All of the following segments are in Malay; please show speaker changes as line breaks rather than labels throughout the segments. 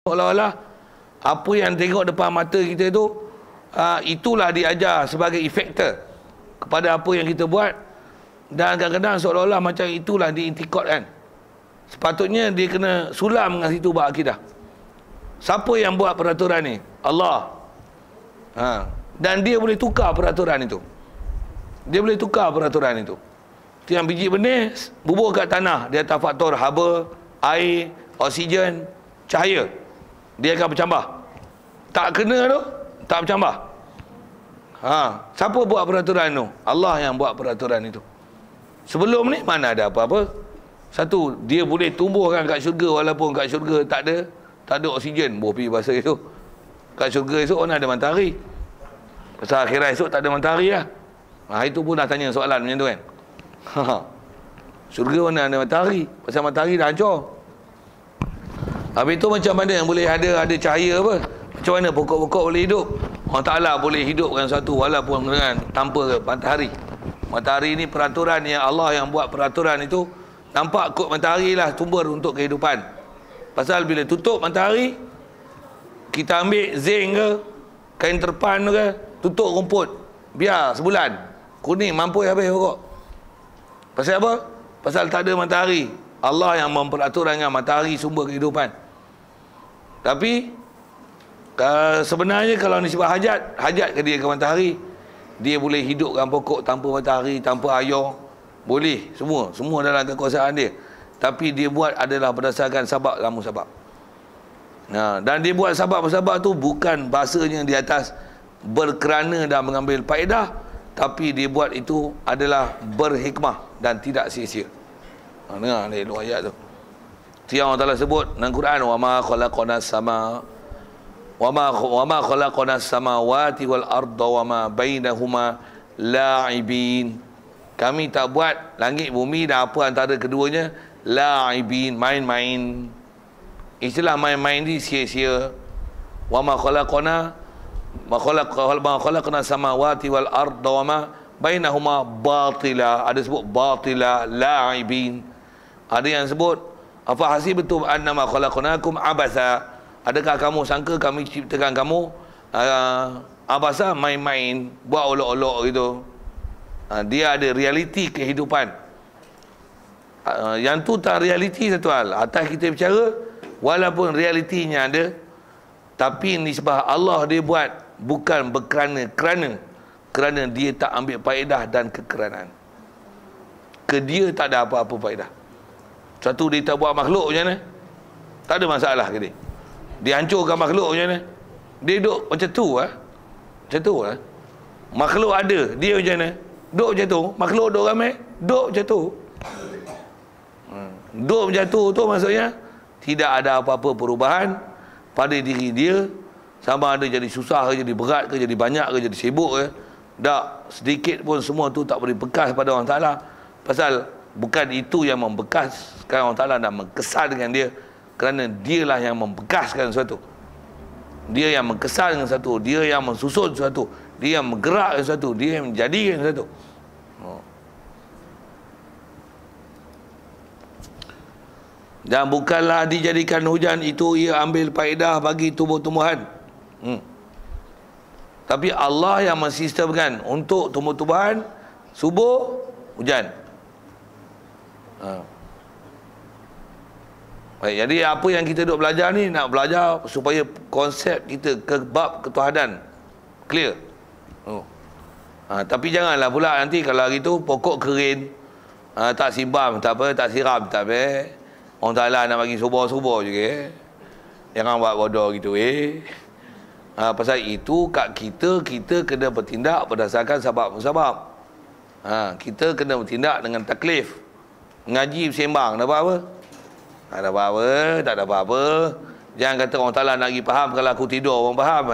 Seolah-olah apa yang tengok depan mata kita itu itulah diajar sebagai efektor kepada apa yang kita buat, dan kadang-kadang seolah-olah macam itulah diintikadkan. Sepatutnya dia kena sulam dengan situ bab akidah. Siapa yang buat peraturan ni? Allah. Dan dia boleh tukar peraturan itu. Dia boleh tukar peraturan itu. Tiang biji benih bubur kat tanah, dia atas faktor haba, air, oksigen, cahaya, dia akan bercambah. Tak kena tu, tak bercambah. Siapa buat peraturan tu? Allah yang buat peraturan itu. Sebelum ni mana ada apa-apa. Satu, dia boleh tumbuhkan kat syurga, walaupun kat syurga tak ada oksigen. Bopi bahasa itu. Kat syurga esok mana ada matahari. Pasal akhirat esok tak ada matahari lah. Itu pun dah tanya soalan macam tu kan. Syurga mana ada matahari. Pasal matahari dah hancur. Habis itu macam mana yang boleh ada cahaya apa? Macam mana pokok-pokok boleh hidup? Allah Ta'ala boleh hidupkan satu walaupun dengan tanpa matahari. Matahari ni peraturan yang Allah yang buat peraturan itu. Nampak kot matahari lah sumber untuk kehidupan. Pasal bila tutup matahari, kita ambil zinc ke, kain terpan ke, tutup rumput, biar sebulan kuning mampu habis pokok. Pasal apa? Pasal tak ada matahari. Allah yang memperaturkan matahari sumber kehidupan. Tapi sebenarnya kalau nisbah hajat ke dia ke matahari, dia boleh hidupkan pokok tanpa matahari, tanpa air. Boleh, semua dalam kekuasaan dia. Tapi dia buat adalah berdasarkan sabab lamu sabab. Dan dia buat sabab-sabab tu bukan bahasanya di atas berkerana dan mengambil faedah, tapi dia buat itu adalah berhikmah dan tidak sia-sia. Dengar ni dua ayat tu. Yang Allah Taala sebut dalam Quran, wa ma khalaqanas sama wa ma khalaqanas samawati wal arda wa ma bainahuma la'ibin. Kami tak buat langit bumi dan apa antara keduanya la'ibin, main-main. Istilah main-main ni sia-sia. Wa ma khalaqana samawati wal arda wa ma bainahuma batila. Ada sebut batila, la'ibin. Ada yang sebut apa hasibtum annama khalaqnakum abasa. Adakah kamu sangka kami ciptakan kamu abasa, main-main, buat olok-olok gitu. Dia ada realiti kehidupan. Yang tu tak realiti satu hal. Atas kita bicara, walaupun realitinya ada, tapi nisbah Allah dia buat bukan kerana dia tak ambil faedah dan kekeranan. Ke dia tak ada apa-apa faedah. Satu, dia tak buat makhluk macam mana? Tak ada masalah ke dia? Dia hancurkan makhluk macam mana? Dia duduk macam tu Macam tu makhluk ada, dia macam mana? Duduk macam tu. Makhluk duduk ramai, duduk macam tu. Duduk macam tu maksudnya tidak ada apa-apa perubahan pada diri dia. Sama ada jadi susah ke, jadi berat ke, jadi banyak ke, jadi sibuk ke, tak sedikit pun semua tu tak boleh bekas pada Allah Ta'ala. Pasal bukan itu yang membekaskan Allah Ta'ala dan mengesankan dia, kerana dialah yang membekaskan sesuatu. Dia yang mengesankan sesuatu, dia yang mensusun sesuatu, dia yang menggerakkan sesuatu, dia yang menjadikan sesuatu. Dan bukanlah dijadikan hujan itu ia ambil faedah bagi tumbuh-tumbuhan. Tapi Allah yang mensistemkan untuk tumbuh-tumbuhan subur hujan. Baik, jadi apa yang kita duk belajar ni, nak belajar supaya konsep kita ke bab ketuhanan clear. Tapi janganlah pula nanti kalau hari tu pokok kering, tak simbam, tak apa, tak siram, tak apa. Orang Ta'ala nak bagi subur-subur juga. Jangan buat bodoh gitu pasal itu kat kita kena bertindak berdasarkan sebab-sebab. Kita kena bertindak dengan taklif. Ngaji sembang, tak apa-apa. Tak ada apa-apa. Jangan kata orang Ta'ala nak pergi faham, kalau aku tidur orang faham.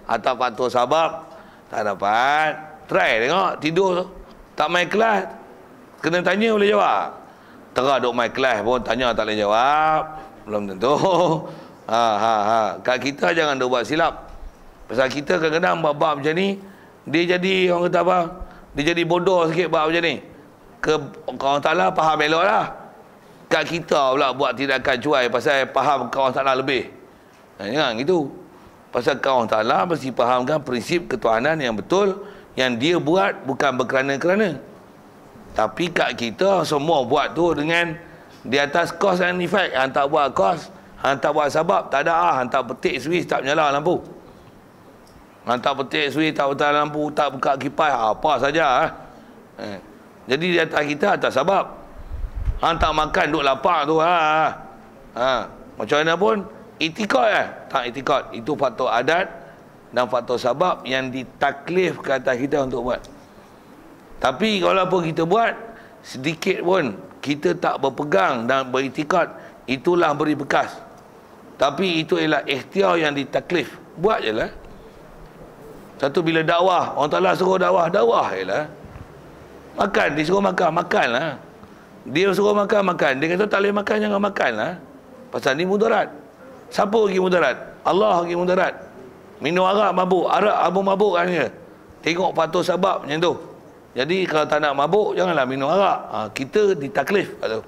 Atau faktor sabab tak dapat. Try tengok tidur tu. Tak main kelas, kena tanya boleh jawab. Terah duk main kelas pun tanya tak boleh jawab, belum tentu. Kat kita jangan duk buat silap. Pasal kita kadang-kadang bab-bab macam ni, dia jadi orang kata apa, dia jadi bodoh sikit bab macam ni. Orang Ta'ala faham elok lah. Kat kita pula buat tindakan cuai pasal faham kawan Ta'ala lebih. Jangan gitu. Pasal Allah Ta'ala mesti fahamkan prinsip ketuhanan yang betul, yang dia buat bukan berkerana-kerana. Tapi kat kita semua buat tu dengan di atas cause and effect. Hang tak buat cause, hang tak buat sebab, tak ada. Hang tak petik switch, tak menyala lampu. Hang tak petik switch, tak betul lampu, tak buka kipas, apa saja. Jadi di atas kita atas sebab. Hang tak makan duk lapar tu. Macam mana pun itikad tak itikad. Itu faktor adat dan faktor sebab yang ditaklif ke atas kita untuk buat. Tapi walaupun kita buat, sedikit pun kita tak berpegang dan beritikad, itulah beri bekas. Tapi itu ialah ikhtiar yang ditaklif. Buat je lah. Satu bila dakwah, orang Ta'ala suruh dakwah ialah. Makan, dia suruh makan, makanlah. Dia suruh makan, makan. Dia kata tak boleh makan, jangan makan lah. Pasal ni mudarat. Siapa pergi mudarat? Allah pergi mudarat. Minum arak mabuk, abu mabuk kan dia. Tengok faktor sebab macam tu. Jadi kalau tak nak mabuk, janganlah minum arak. Kita ditaklif tu.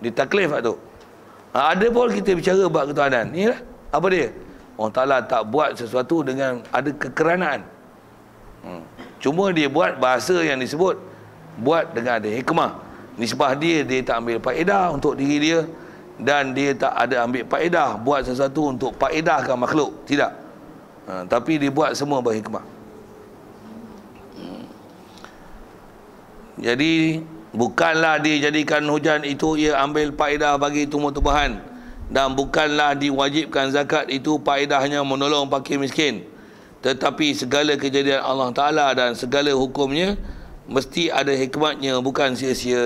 Ditaklif tu. Ada pun kita bicara bab ketuhanan. Ni lah. Apa dia? Allah Ta'ala tak buat sesuatu dengan ada kekeranaan. Cuma dia buat bahasa yang disebut buat dengan ada hikmah. Nisbah dia tak ambil faedah untuk diri dia, dan dia tak ada ambil faedah buat sesuatu untuk faedahkan makhluk. Tidak. Tapi dia buat semua berhikmah. Jadi bukanlah dia jadikan hujan itu ia ambil faedah bagi tumbuh-tumbuhan, dan bukanlah diwajibkan zakat itu faedahnya menolong fakir miskin. Tetapi segala kejadian Allah Ta'ala dan segala hukumnya mesti ada hikmatnya, bukan sia-sia.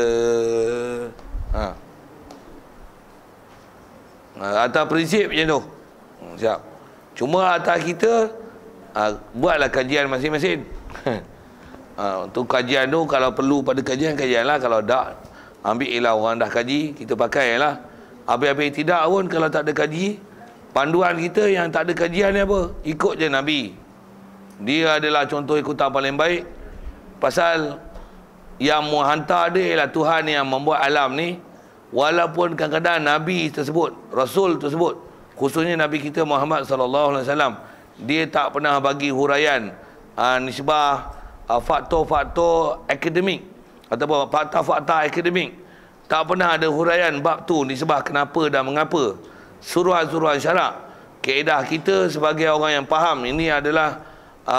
Atas prinsip macam tu. Siap. Cuma atas kita buatlah kajian masing-masing. Untuk kajian tu, kalau perlu pada kajian lah. Kalau tak, ambil lah orang dah kaji, kita pakai lah. Habis-habis tidak pun, kalau tak ada kaji, panduan kita yang tak ada kajian ni apa? Ikut je Nabi. Dia adalah contoh ikutan paling baik. Pasal yang menghantar dia ialah Tuhan yang membuat alam ni. Walaupun kadang-kadang Nabi tersebut, Rasul tersebut, khususnya Nabi kita Muhammad sallallahu alaihi wasallam, dia tak pernah bagi huraian nisbah faktor-faktor akademik ataupun fakta-fakta akademik. Tak pernah ada huraian bab tu nisbah kenapa dan mengapa. Suruhan-suruhan syarak. Kaedah kita sebagai orang yang faham ini adalah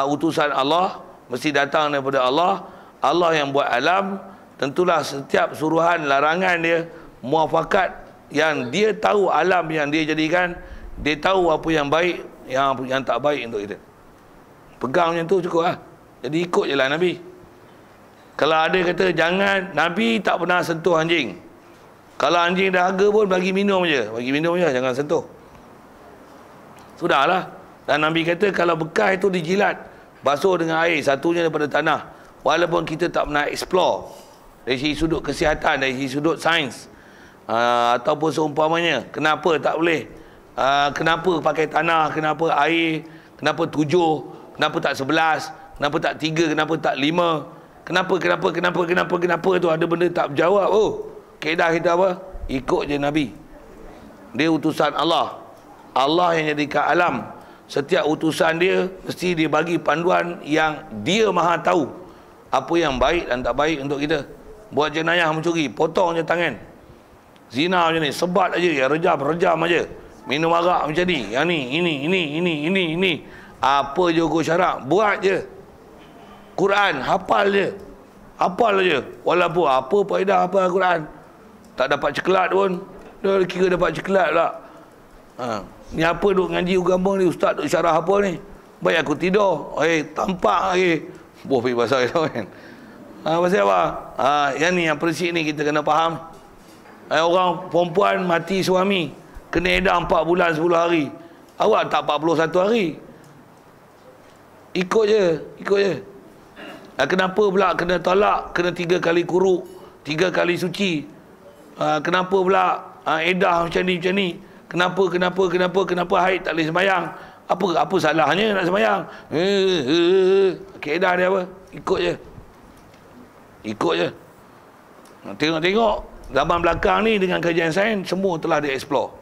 utusan Allah, mesti datang daripada Allah. Allah yang buat alam. Tentulah setiap suruhan, larangan dia, muafakat yang dia tahu alam yang dia jadikan, dia tahu apa yang baik, yang tak baik untuk kita. Pegang macam tu cukup lah. Jadi ikut je lah Nabi. Kalau ada kata jangan, Nabi tak pernah sentuh anjing. Kalau anjing dah harga pun bagi minum je. Bagi minum je, jangan sentuh. Sudahlah. Dan Nabi kata kalau bekas itu dijilat, basuh dengan air, satunya daripada tanah. Walaupun kita tak pernah explore dari segi sudut kesihatan, dari segi sudut sains, ataupun seumpamanya, kenapa tak boleh, kenapa pakai tanah, kenapa air, kenapa 7, kenapa tak 11, kenapa tak 3, kenapa tak 5, kenapa tu ada benda tak berjawab. Kaedah kita apa? Ikut je Nabi. Dia utusan Allah. Allah yang jadikan alam. Setiap utusan dia mesti dia bagi panduan yang dia maha tahu apa yang baik dan tak baik untuk kita. Buat jenayah mencuri, potong je tangan. Zina macam ni, sebat aja, ya rejam aja. Minum arak macam ni, yang ni, ini. Apa je hukum syarak, buat je. Quran, hafal je. Hafal je. Walaupun apa faedah apa Quran. Tak dapat ceklat pun, dia kira dapat ceklat pula. Ni apa duk ngaji agama ni, ustaz duk syarah apa ni? Baik aku tidur, tampak lagi. Boh pergi pasal itu kan. Pasal apa? Yang ni, yang prinsip ni kita kena faham. Orang perempuan mati suami, kena edah 4 bulan 10 hari. Awak tak 41 hari. Ikut je. Kenapa pula kena talak, kena 3 kali kuruk, 3 kali suci? Kenapa pula edah macam ni? Kenapa haid tak boleh sembahyang? Apa salahnya nak sembahyang? Kaedah dia apa? Ikut je. Tengok zaman belakang ni dengan kajian sains semua telah dieksplor.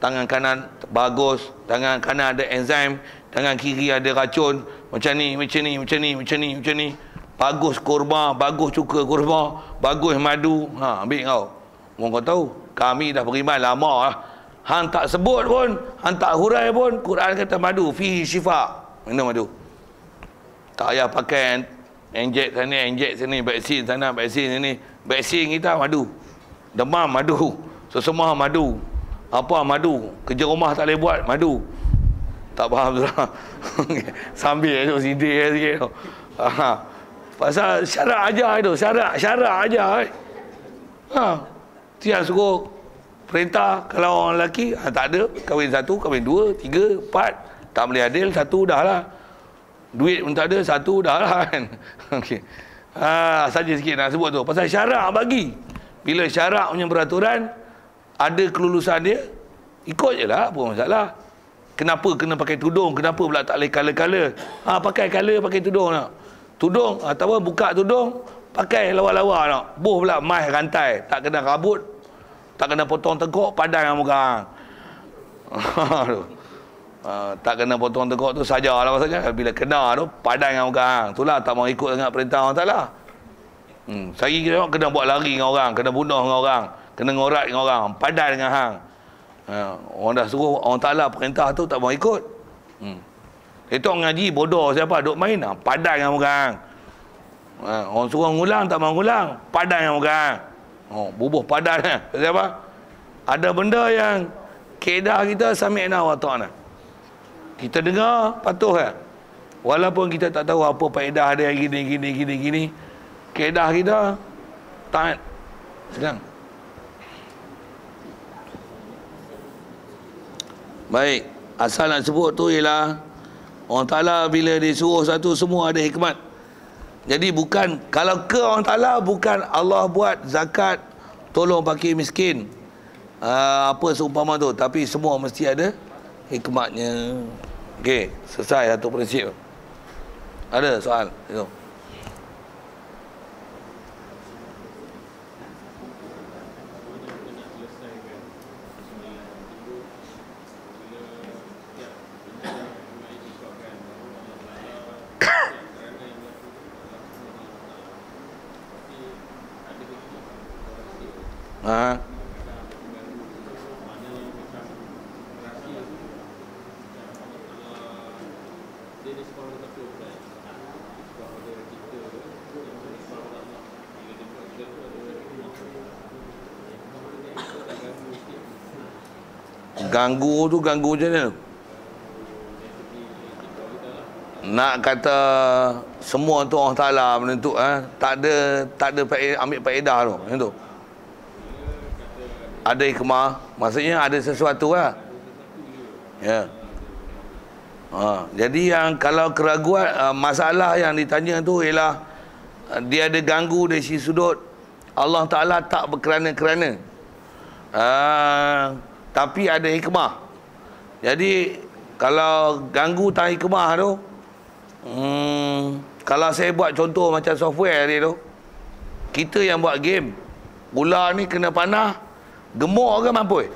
tangan kanan bagus, tangan kanan ada enzim, tangan kiri ada racun, macam ni, macam ni, macam ni, macam ni, macam ni. Bagus kurma, bagus cuka kurma, bagus madu. Ambil kau. Orang kau tahu, kami dah beriman lama lah. Hang tak sebut pun, hang tak hurai pun, Quran kata madu, fihi syifa. Minum madu. Tak payah pakai injek sana, injek sini, vaksin sana, vaksin sini. Vaksin kita madu. Demam madu. Sesemah madu. Apa madu? Kerja rumah tak boleh buat, madu. Tak faham tu lah. Sambil tu sindir sikit tu. Pasal syarat ajar tu, syarat ajar. Tiang suruh perintah kalau orang lelaki tak ada, kahwin 1, kahwin 2, 3, 4, tak boleh adil, 1 dah lah. Duit pun tak ada, 1 dah lah kan. Okey. Saja sikit nak sebut tu. Pasal syarat bagi. Bila syarat punya peraturan ada kelulusan dia, ikut je lah, apa masalah. Kenapa kena pakai tudung? Kenapa pula tak boleh color-color? Pakai color, pakai tudung nak. Tudung, atau buka tudung, pakai lawa-lawa nak. Boh pula mai rantai, tak kena rambut, tak kena potong teguk, padan dengan muka hang. Tak kena potong teguk tu sajalah maksudnya. Bila kena tu, padan dengan muka hang. Itulah tak mau ikut dengan perintah orang Ta'ala. Saya kena buat lari dengan orang, kena bunuh dengan orang, kena ngorat dengan orang, padan dengan hang. Orang dah suruh, orang Ta'ala perintah tu tak mau ikut. Itu orang ngaji bodoh siapa duk main, padan dengan muka hang. Orang suruh ngulang tak mau ngulang, padan dengan muka hang. Bubuh padan siapa? Ada benda yang kaedah kita sami'na wa ta'na. Kita dengar patuh kan. Walaupun kita tak tahu apa faedah dia gini. Kaedah kita taat. Sedang. Baik, asal nak sebut tu ialah orang Ta'ala bila disuruh satu semua ada hikmat. Jadi bukan, kalau ke orang Ta'ala bukan Allah buat zakat, tolong fakir miskin, apa seumpama tu, tapi semua mesti ada hikmatnya. Okey, selesai satu prinsip. Ada soal? Itu. Ganggu tu ganggu macam mana? Nak kata semua tu Allah Ta'ala menentuk, tak ada ambil faedah tu, macam tu. Ada hikmah, maksudnya ada sesuatu lah. Ya. Jadi yang kalau keraguan, masalah yang ditanya tu ialah dia ada ganggu dari sisi sudut Allah Ta'ala tak berkerana-kerana. Tapi ada hikmah. Jadi kalau ganggu tak hikmah tu, kalau saya buat contoh macam software dia tu, kita yang buat game, ular ni kena panah, gemuk ke mampus?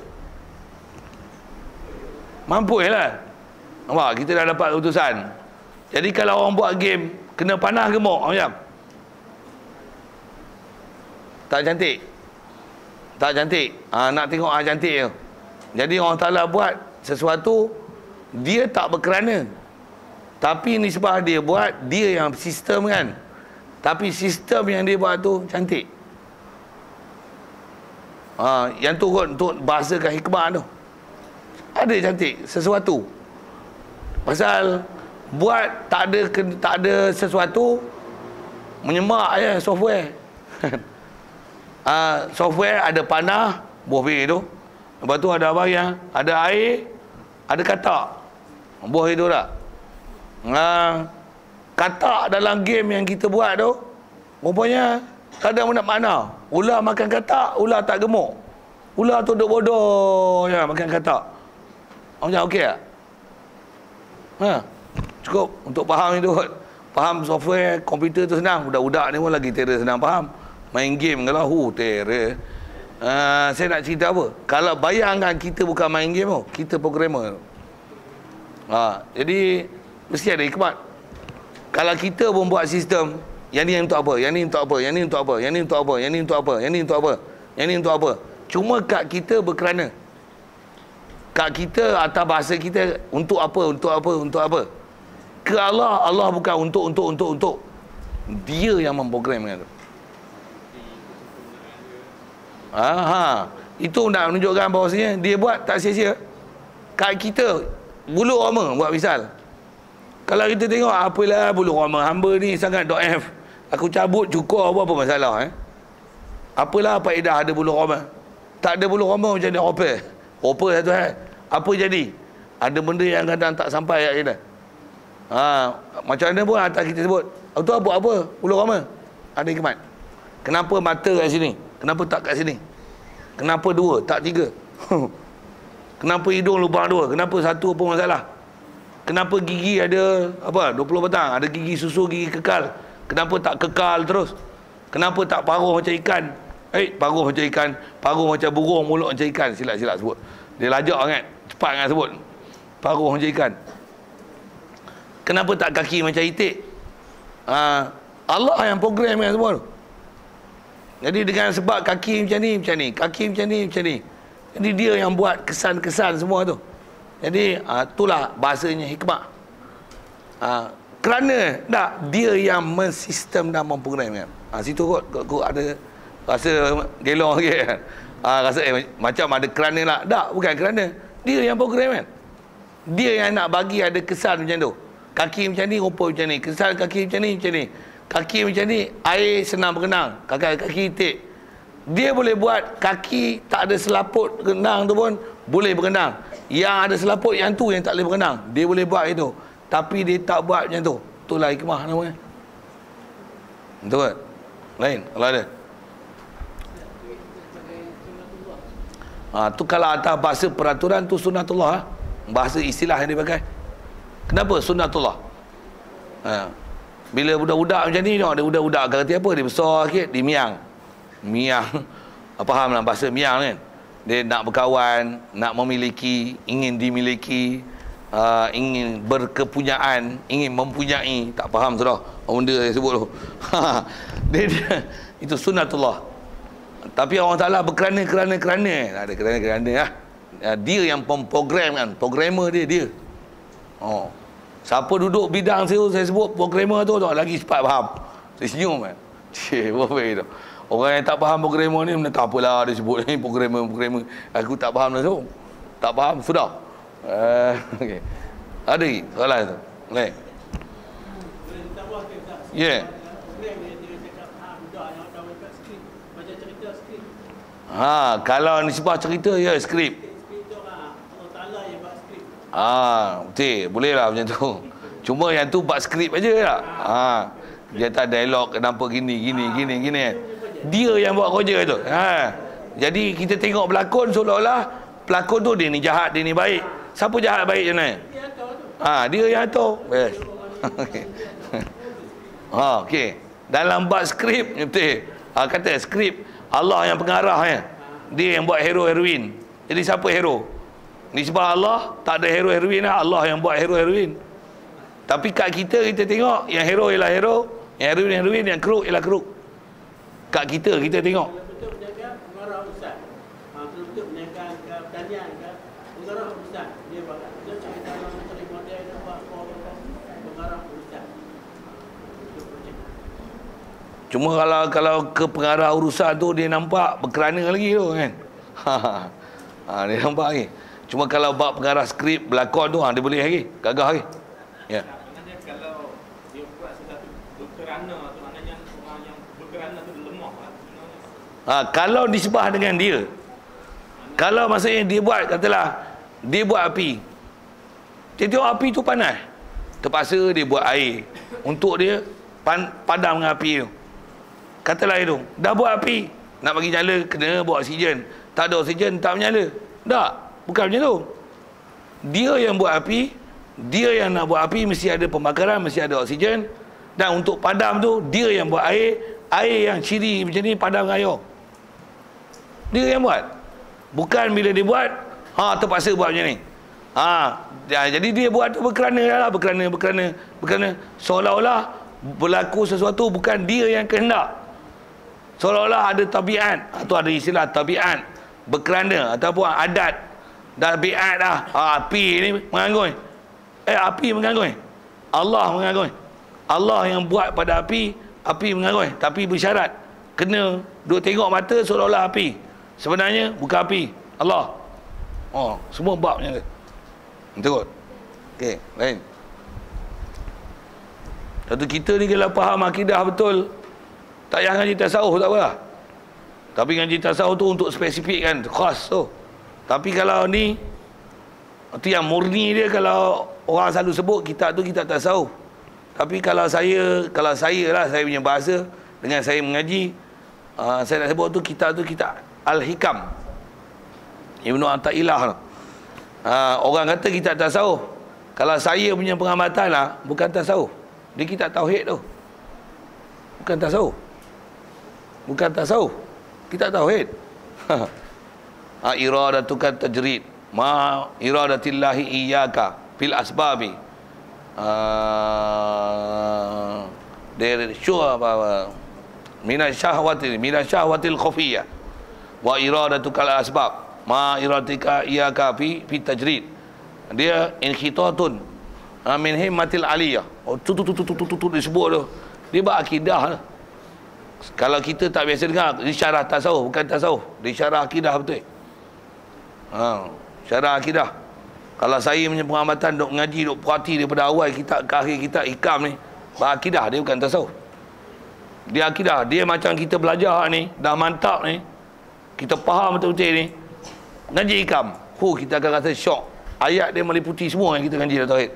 Mampus lah. Nampak? Kita dah dapat keputusan. Jadi kalau orang buat game, kena panah gemuk macam? Tak cantik? Tak cantik? Nak tengok cantik tu. Jadi orang Ta'ala buat sesuatu, dia tak berkerana, tapi nisbah dia buat, dia yang sistem kan, tapi sistem yang dia buat tu cantik. Yang tu kot untuk bahasakan hikmah tu, ada cantik sesuatu. Pasal buat tak ada sesuatu, menyemak je software. Software ada panah buah tu, lepas tu ada apa yang ada air, ada katak buah itu tak. Katak dalam game yang kita buat tu rupanya kadang nak mana ular makan katak, ular tak gemuk, ular tu duk bodoh ya makan katak. Macam okey tak? Cukup untuk faham itu. Faham software komputer tu senang. Budak-budak ni pun lagi terror senang faham. Main game kalau terror. Saya nak cerita apa? Kalau bayangkan kita bukan main game tau, kita programmer. Jadi mesti ada hikmat. Kalau kita pun buat sistem, yang ni untuk apa? Yang ni untuk apa? Yang ni untuk apa? Yang ni untuk apa? Yang ni untuk apa? Yang ni untuk apa? Yang ni untuk apa? Cuma kat kita berkerana. Kat kita atas bahasa kita untuk apa? Untuk apa? Untuk apa? Ke Allah, Allah bukan untuk. Dia yang memprogramkan tu. Itu nak menunjukkan bahawasanya dia buat tak sia-sia. Kat kita bulu roma buat misal. Kalau kita tengok apalah bulu roma hamba ni sangat .f. Aku cabut cukur apa masalah Apalah faedah ada bulu roma. Tak ada bulu roma macam ni Hopper satu Apa jadi? Ada benda yang kadang tak sampai kat kita. Macam mana pun atas kita sebut. Itu apa? Bulu roma. Ada hikmat. Kenapa mata kat sini? Kenapa tak kat sini? Kenapa dua, tak tiga? Kenapa hidung lubang dua? Kenapa satu pun masalah? Kenapa gigi ada 20 batang? Ada gigi susu, gigi kekal. Kenapa tak kekal terus? Kenapa tak paruh macam ikan? Paruh macam ikan, paruh macam burung, mulut macam ikan. Silap sebut. Dia lajak sangat. Cepat sangat sebut. Paruh macam ikan. Kenapa tak kaki macam itik? Allah yang programkan semua tu. Jadi dengan sebab kaki macam ni, kaki macam ni. Jadi dia yang buat kesan-kesan semua tu. Jadi itulah bahasanya hikmah. Kerana dia yang mensistem dan memprogramkan. Situ kot ada rasa gelong sikit. Rasa macam ada kerana lah. Tak, bukan kerana. Dia yang programkan. Dia yang nak bagi ada kesan macam tu. Kaki macam ni, rupa macam ni. Kesan kaki macam ni. Kaki macam ni, air senang berenang. Kaki itik. Dia boleh buat kaki tak ada selaput renang tu pun boleh berenang. Yang ada selaput yang tu yang tak boleh berenang. Dia boleh buat itu. Tapi dia tak buat macam tu. Itulah hikmah namanya. Betul tak? Lain kalau ada. Tu kalau atas bahasa peraturan tu sunnatullah. Bahasa istilah yang dia pakai. Kenapa sunnatullah? Bila budak-budak macam ni, ada budak-budak kata apa? Dia besar sikit, dia miang. Faham lah bahasa miang kan? Dia nak berkawan, nak memiliki, ingin dimiliki, ingin berkepunyaan, ingin mempunyai. Tak faham sudah benda yang sebut tu. Itu sunnatullah. Tapi orang Ta'ala berkerana. Tak ada kerana lah. Dia yang memprogramkan. Programmer dia. Siapa duduk bidang saya sebut programmer tu lagi cepat faham. Saya senyum kan. Apa itu? Orang yang tak faham programmer ni tak apalah dia sebut ni programmer. Aku tak faham langsung. Tak faham sudah. Okey. Ada lagi soalan tu. Baik. Ya. Kalau nisbah cerita ya skrip. Betul. Boleh lah macam tu. Cuma yang tu buat skrip aja tak? Dia tak dialog kenapa gini. Dia yang buat kerja tu. Jadi kita tengok pelakon seolah-olah pelakon tu dia ni jahat, dia ni baik. Siapa jahat baik macam mana? Dia yang atur. Yes. Okey. Dalam buat skrip betul. Kata skrip Allah yang pengarahnya. Dia yang buat hero heroin. Jadi siapa hero? Nisbah Allah tak ada hero heroin lah. Allah yang buat hero heroin. Tapi kat kita tengok yang hero ialah hero, yang heroin, yang keruk ialah keruk. Kat kita tengok.
Betul menjaga pengarah ustaz. Betul menjaga pertanian ke pengarah ustaz. Dia bakal dia cerita dalam menteri model apa pengarah ustaz.
Cuma kalau ke pengarah urusan tu dia nampak berkerana lagi tu kan. Dia nampak lagi. Cuma kalau bab pengarah skrip berlakon tu dia boleh lagi, gagah lagi. Ya.
Maknanya kalau dia buat sesuatu berkerana tu maknanya orang yang berkerana tu lemah lah.
Kalau disebah dengan dia. Kalau maksudnya dia buat katalah dia buat api. Dia tengok api tu panas. Terpaksa dia buat air untuk dia padam dengan api tu. Katalah itu, dah buat api, nak bagi nyala kena buat oksigen. Tak ada oksigen tak menyala. Tak, bukan macam tu. Dia yang buat api, dia yang nak buat api mesti ada pembakaran, mesti ada oksigen. Dan untuk padam tu dia yang buat air yang ciri macam ni padam dengan air. Dia yang buat. Bukan bila dia buat, terpaksa buat macam ni. Jadi dia buat tu berkerana seolah-olah berlaku sesuatu bukan dia yang kehendak. Seolah-olah ada tabiat, atau ada istilah tabiat, berkerana ataupun adat. Tabiat dah. Api ni menganggur. Api menganggur. Allah menganggur. Allah yang buat pada api menganggur. Tapi bersyarat kena duk tengok mata seolah-olah api. Sebenarnya bukan api, Allah. Semua bab macam tu. Betul. Okey, lain. Satu kita ni kalau faham akidah betul, tak payah ngaji tasawuf tak apa. Tapi ngaji tasawuf tu untuk spesifik kan, khas tu. Tapi kalau ni itu yang murni dia, kalau orang selalu sebut kitab tu kitab tasawuf. Tapi kalau saya lah, saya punya bahasa dengan saya mengaji, saya nak sebut tu kitab Al-Hikam Ibnu Athaillah. Orang kata kitab tasawuf. Kalau saya punya pengamatan lah, bukan tasawuf. Dia kitab tauhid tu. Bukan tasawuf. Kitab tauhid. Iradatukan tajrid ma iradatillahi iyyaka fil asbabi. Dari syuha minasyahwatil khafiyah wa iradatukal asbab ma iradatika iyyaka fi tajrid. Dia inhitatun min himmatil aliyah. Disebut tu. Dia berakidah lah. Kalau kita tak biasa dengar, dia syarah tasawuf, bukan tasawuf. Dia syarah akidah betul. Syarah akidah. Kalau saya punya pengamatan duk ngaji, duk perhati daripada awal kitab ke akhir kitab Hikam ni, berakidah, dia bukan tasawuf. Dia akidah. Dia macam kita belajar ni, dah mantap ni, kita faham betul-betul ni, ngaji Hikam, kita akan rasa syok. Ayat dia meliputi semua yang kita ngaji dalam tauhid.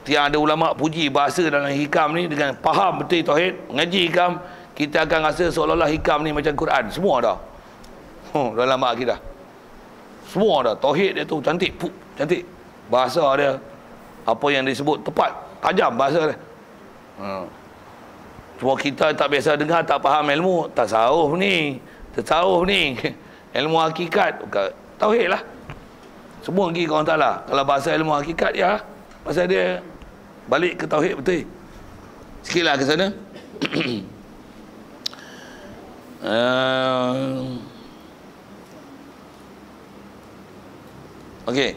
Tiang ada ulama puji bahasa dalam Hikam ni dengan faham betul tauhid, ngaji Hikam, kita akan rasa seolah-olah Hikam ni macam Quran. Semua dah. Dalam akidah. Semua dah. Tauhid dia tu cantik, cantik. Bahasa dia, apa yang disebut tepat, tajam bahasa dia. Cuma kita tak biasa dengar, tak faham ilmu tasawuf ni. Ilmu hakikat, tauhid lah. Semua pergi ke orang Ta'ala. Kalau bahasa ilmu hakikat, ya, pasal dia balik ke tauhid betul. Sikitlah ke sana. Okey.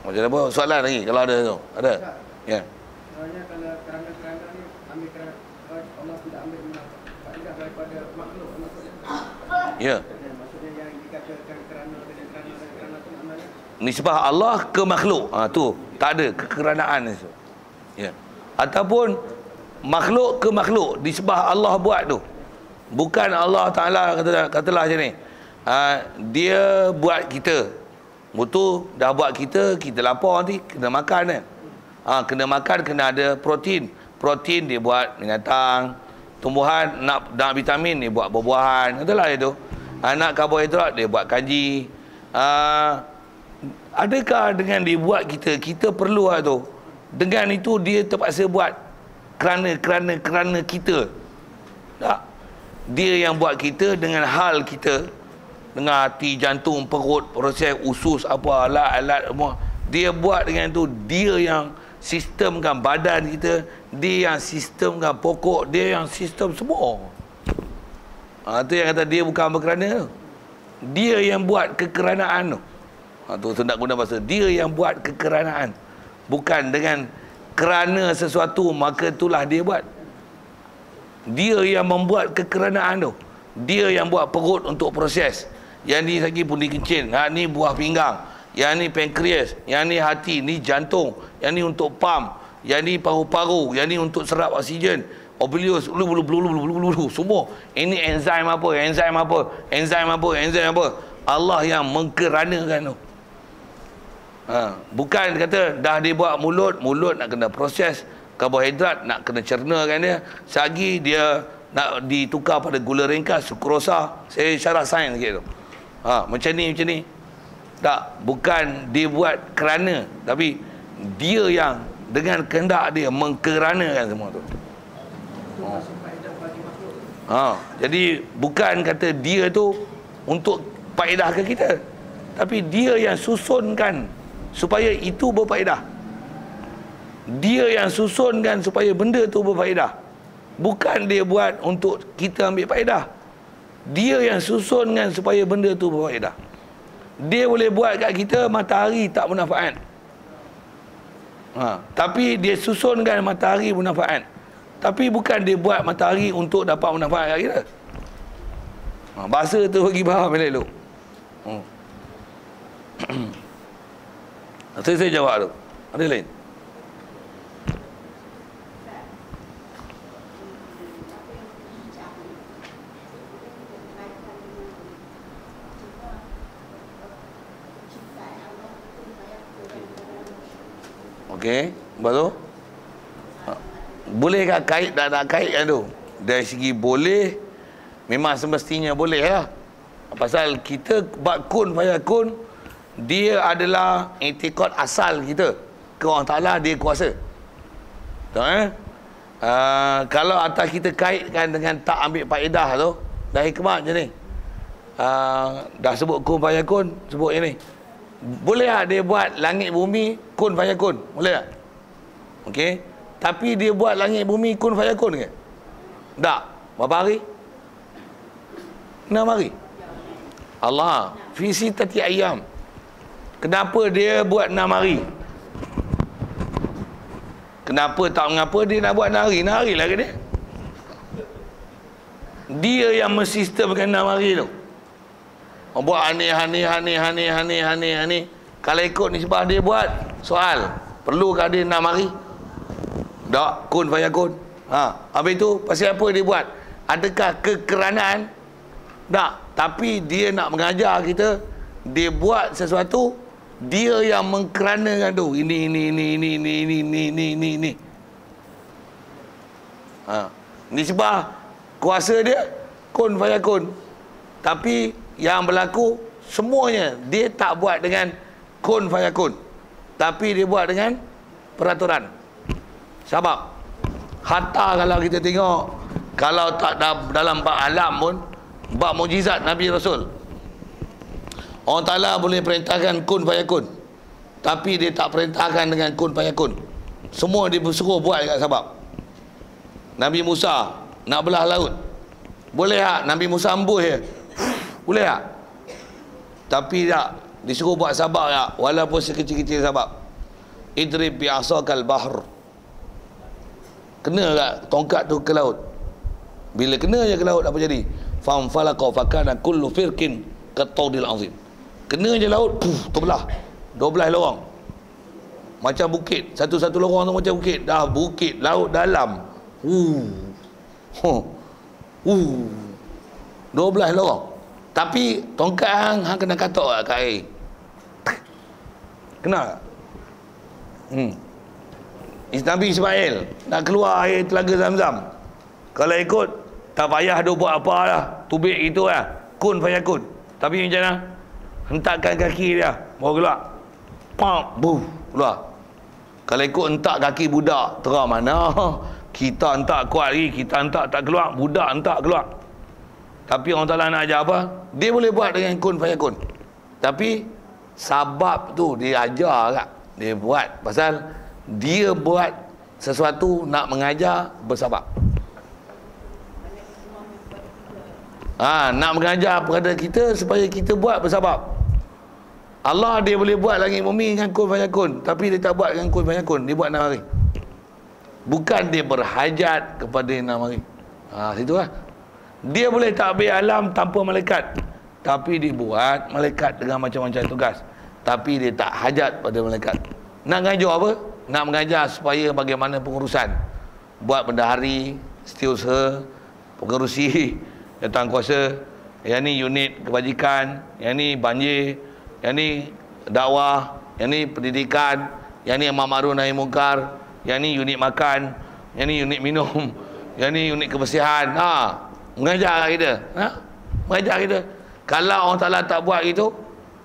Macam apa? Soalan lagi kalau ada tu. Ada? Ya.
Soalnya kalau kerana ni ambil kerana Allah tidak ambil faedah daripada makhluk maksudnya.
Ya.
Maksudnya yang dikatakan kerana tu maknanya
nisbah Allah ke makhluk. Tu tak ada kekeranaan itu. Ya. Ataupun makhluk ke makhluk, nisbah Allah buat tu. Bukan Allah Taala katalah macam ni. Dia buat kita. Betul, dah buat kita lapar nanti kena makan kan. Kena makan, kena ada protein. Protein dia buat binatang. Tumbuhan nak vitamin dia buat buah-buahan. Katalah itu. Nak karbohidrat dia buat kanji. Adakah dengan dia buat kita perlu lah tu? Dengan itu dia terpaksa buat kerana kita. Tak. Dia yang buat kita dengan hal kita, dengan hati, jantung, perut, proses usus apa, alat semua. Dia buat dengan itu. Dia yang sistemkan badan kita, dia yang sistemkan pokok, dia yang sistem semua. Itu yang kata dia bukan berkerana. Dia yang buat kekeranaan tu. Tu nak guna bahasa. Dia yang buat kekeranaan. Bukan dengan kerana sesuatu maka itulah dia buat. Dia yang membuat kekeranaan tu. Dia yang buat perut untuk proses. Yang ni lagi pundi kencing, ni buah pinggang, yang ni pankreas, yang ni hati, ni jantung, yang ni untuk pam, yang ni paru-paru, yang ni untuk serap oksigen, oblius, semua. Ini enzim apa. Allah yang mengkeranakan tu. Bukan kata dah dia buat mulut nak kena proses karbohidrat, nak kena cernakan dia. Sagi dia nak ditukar pada gula ringkas, sukrosa. Saya syarah sains sikit tu. Macam ni. Tak, bukan dia buat kerana, tapi dia yang dengan kehendak dia mengkeranakan semua tu. Jadi bukan kata dia tu untuk faedah ke kita, tapi dia yang susunkan supaya itu berfaedah. Dia yang susunkan supaya benda tu berfaedah. Bukan dia buat untuk kita ambil faedah. Dia yang susunkan supaya benda tu berfaedah. Dia boleh buat kat kita matahari tak bermanfaat, tapi dia susunkan matahari bermanfaat. Tapi bukan dia buat matahari untuk dapat manfaat kat kita. Bahasa tu bagi faham elok dulu. Saya jawab tu. Ada lain? Okey, baru boleh tak kait, tak kaitkan tu? Dari segi boleh, memang semestinya boleh lah. Pasal kita bab kun fayakun, dia adalah i'tiqad asal kita ke Allah Ta'ala, dia kuasa. Tahu kalau atas kita kaitkan dengan tak ambil faedah tu, dah hikmah je ni. Dah sebut kun fayakun, sebut yang ni. Boleh tak dia buat langit bumi kun fayakun? Boleh tak? Okey. Tapi dia buat langit bumi kun fayakun ke? Tak. Berapa hari? 6 hari. Allah fi sittati ayyam. Kenapa dia buat 6 hari? Kenapa tak mengapa dia nak buat 6 hari? 6 hari lah ke dia? Dia yang mensistemkan 6 hari tu. Buat hani. Kalau ikut nisbah dia buat, soal, perlukah dia 6 hari? Tak, kun fayakun. Habis itu pasal apa dia buat? Adakah kekeranaan? Tak, tapi dia nak mengajar kita, dia buat sesuatu, dia yang mengkeranakan tu. Ini. Nisbah kuasa dia kun fayakun. Tapi yang berlaku semuanya dia tak buat dengan kun fayakun, tapi dia buat dengan peraturan. Sebab hatta kalau kita tengok, kalau tak dalam bab alam pun, bab mukjizat Nabi Rasul, Allah Ta'ala boleh perintahkan kun fayakun, tapi dia tak perintahkan dengan kun fayakun. Semua dia bersuruh buat kat sebab. Nabi Musa nak belah laut, boleh tak? Nabi Musa ambuh je, boleh tak? Tapi tak, disuruh buat sabab tak, walaupun sekecil-kecil sabab. Idrib bi'asakal bahr, kena tak tongkat tu ke laut. Bila kena je ke laut, apa jadi? Fam falaqa fakana kullu firqin katawdil azim. Kena je laut, terbelah 12 lorong, macam bukit. Satu-satu lorong tu macam bukit. Dah bukit, laut dalam 12 lorong. Tapi tongkat hang kena katok kat air. Kena tak? Nabi Ismail nak keluar air telaga Zam-Zam, kalau ikut tak payah dia buat apa lah, tubik itu lah, kun fayakun. Tapi macam mana? Hentakkan kaki dia baru keluar, keluar. Kalau ikut hentak kaki budak, terang mana kita hentak kuat lagi, kita hentak tak keluar, budak hentak keluar. Tapi Allah Ta'ala nak ajar apa? Dia boleh buat dengan kun fayakun, tapi sabab tu dia ajar tak, dia buat pasal dia buat sesuatu nak mengajar bersabab. Nak mengajar kepada kita supaya kita buat bersabab. Allah dia boleh buat langit bumi dengan kun fayakun, tapi dia tak buat dengan kun fayakun, dia buat 6 hari. Bukan dia berhajat kepada 6 hari. Situ lah. Dia boleh takbir alam tanpa malaikat, tapi dia buat malaikat dengan macam-macam tugas, tapi dia tak hajat pada malaikat. Nak mengajar apa? Nak mengajar supaya bagaimana pengurusan, buat bendahari, setiausaha, pengerusi, datang kuasa, yang ni unit kebajikan, yang ni banjir, yang ni dakwah, yang ni pendidikan, yang ni amar ma'ruf nahi munkar, yang ni unit makan, yang ni unit minum, yang ni unit kebersihan. Mengajar kita, mengajar kita. Kalau Allah Ta'ala tak buat itu,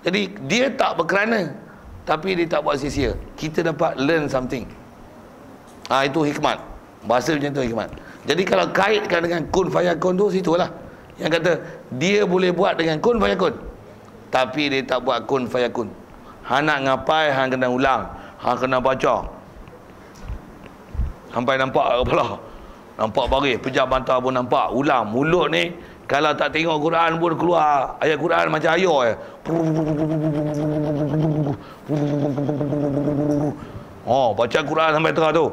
jadi dia tak berkerana, tapi dia tak buat sia-sia, kita dapat learn something. Itu hikmat. Bahasa macam tu hikmat. Jadi kalau kaitkan dengan kun fayakun tu, situlah yang kata dia boleh buat dengan kun fayakun, tapi dia tak buat kun fayakun. Hang nak ngapai, hang kena ulang, hang kena baca sampai nampak kepala, nampak baris, pejam mata pun nampak, ulang. Mulut ni kalau tak tengok Quran pun keluar ayat Quran macam ayah je. Oh, baca Quran sampai terah tu.